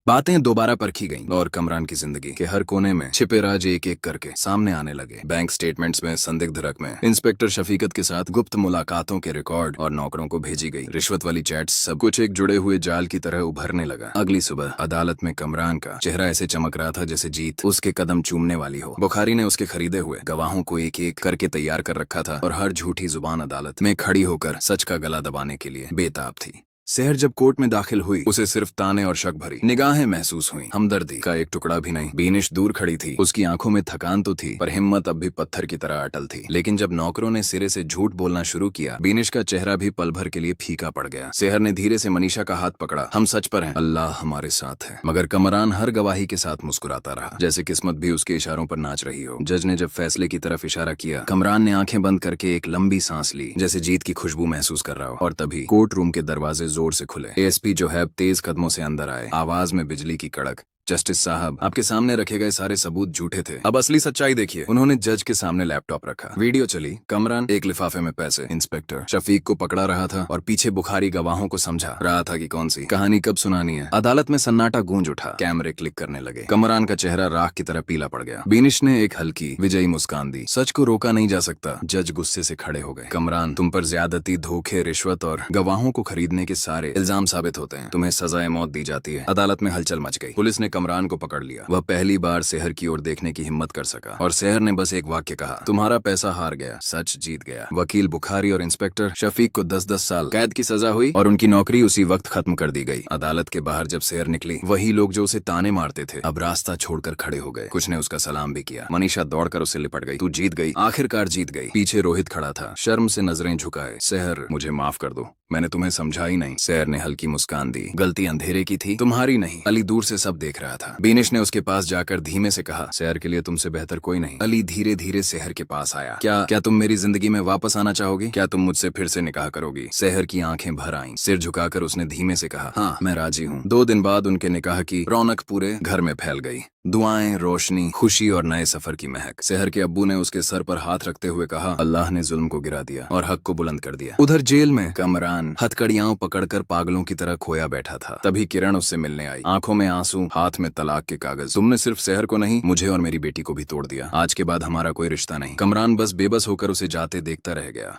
बातें दोबारा परखी गईं और कमरान की जिंदगी के हर कोने में छिपे राज एक एक करके सामने आने लगे। बैंक स्टेटमेंट्स में संदिग्ध रकमें, इंस्पेक्टर शफीकत के साथ गुप्त मुलाकातों के रिकॉर्ड और नौकरों को भेजी गई रिश्वत वाली चैट्स, सब कुछ एक जुड़े हुए जाल की तरह उभरने लगा। अगली सुबह अदालत में कमरान का चेहरा ऐसे चमक रहा था जैसे जीत उसके कदम चूमने वाली हो। बुखारी ने उसके खरीदे हुए गवाहों को एक एक करके तैयार कर रखा था और हर झूठी जुबान अदालत में खड़ी होकर सच का गला दबाने के लिए बेताब थी। सेहर जब कोर्ट में दाखिल हुई, उसे सिर्फ ताने और शक भरी निगाहें महसूस हुई, हमदर्दी का एक टुकड़ा भी नहीं। बीनिश दूर खड़ी थी, उसकी आंखों में थकान तो थी पर हिम्मत अब भी पत्थर की तरह अटल थी। लेकिन जब नौकरों ने सिरे से झूठ बोलना शुरू किया, बीनिश का चेहरा भी पल भर के लिए फीका पड़ गया। सेहर ने धीरे से मनीषा का हाथ पकड़ा। हम सच पर हैं, अल्लाह हमारे साथ है। मगर कमरान हर गवाही के साथ मुस्कुराता रहा, जैसे किस्मत भी उसके इशारों पर नाच रही हो। जज ने जब फैसले की तरफ इशारा किया, कमरान ने आंखें बंद करके एक लंबी सांस ली, जैसे जीत की खुशबू महसूस कर रहा हो। और तभी कोर्ट रूम के दरवाजे जोर से खुले। एएसपी जोहैब तेज कदमों से अंदर आए, आवाज में बिजली की कड़क। जस्टिस साहब, आपके सामने रखे गए सारे सबूत झूठे थे, अब असली सच्चाई देखिए। उन्होंने जज के सामने लैपटॉप रखा, वीडियो चली। कमरान एक लिफाफे में पैसे, इंस्पेक्टर शफीक को पकड़ा रहा था और पीछे बुखारी गवाहों को समझा रहा था कि कौन सी कहानी कब सुनानी है। अदालत में सन्नाटा गूंज उठा, कैमरे क्लिक करने लगे। कमरान का चेहरा राख की तरह पीला पड़ गया। बीनिश ने एक हल्की विजयी मुस्कान दी। सच को रोका नहीं जा सकता। जज गुस्से से खड़े हो गए। कमरान, तुम पर ज्यादती, धोखे, रिश्वत और गवाहों को खरीदने के सारे इल्जाम साबित होते हैं। तुम्हें सजाए मौत दी जाती है। अदालत में हलचल मच गई। पुलिस ने कमरान को पकड़ लिया। वह पहली बार सेहर की ओर देखने की हिम्मत कर सका और सेहर ने बस एक वाक्य कहा, तुम्हारा पैसा हार गया, सच जीत गया। वकील बुखारी और इंस्पेक्टर शफीक को 10-10 साल कैद की सजा हुई और उनकी नौकरी उसी वक्त खत्म कर दी गई। अदालत के बाहर जब सेहर निकली, वही लोग जो उसे ताने मारते थे अब रास्ता छोड़कर खड़े हो गए। कुछ ने उसका सलाम भी किया। मनीषा दौड़कर उससे लिपट गई। तू जीत गई, आखिरकार जीत गई। पीछे रोहित खड़ा था, शर्म से नजरें झुकाए। सेहर, मुझे माफ कर दो, मैंने तुम्हें समझा ही नहीं। सेहर ने हल्की मुस्कान दी। गलती अंधेरे की थी, तुम्हारी नहीं। अली दूर से सब देख रहा था। बीनिश ने उसके पास जाकर धीमे से कहा, सेहर के लिए तुमसे बेहतर कोई नहीं। अली धीरे धीरे सेहर के पास आया। क्या तुम मेरी जिंदगी में वापस आना चाहोगी? क्या तुम मुझसे फिर से निकाह करोगी? सेहर की आंखें भर आईं। सिर झुकाकर उसने धीमे से कहा, हाँ मैं राजी हूँ। 2 दिन बाद उनके निकाह की रौनक पूरे घर में फैल गई। दुआएं, रोशनी, खुशी और नए सफर की महक। सेहर के अब्बू ने उसके सर पर हाथ रखते हुए कहा, अल्लाह ने जुल्म को गिरा दिया और हक को बुलंद कर दिया। उधर जेल में कमरान हथकड़ियां पकड़कर पागलों की तरह खोया बैठा था। तभी किरण उससे मिलने आई, आंखों में आंसू, हाथ में तलाक के कागज। तुमने सिर्फ सेहर को नहीं, मुझे और मेरी बेटी को भी तोड़ दिया। आज के बाद हमारा कोई रिश्ता नहीं। कमरान बस बेबस होकर उसे जाते देखता रह गया।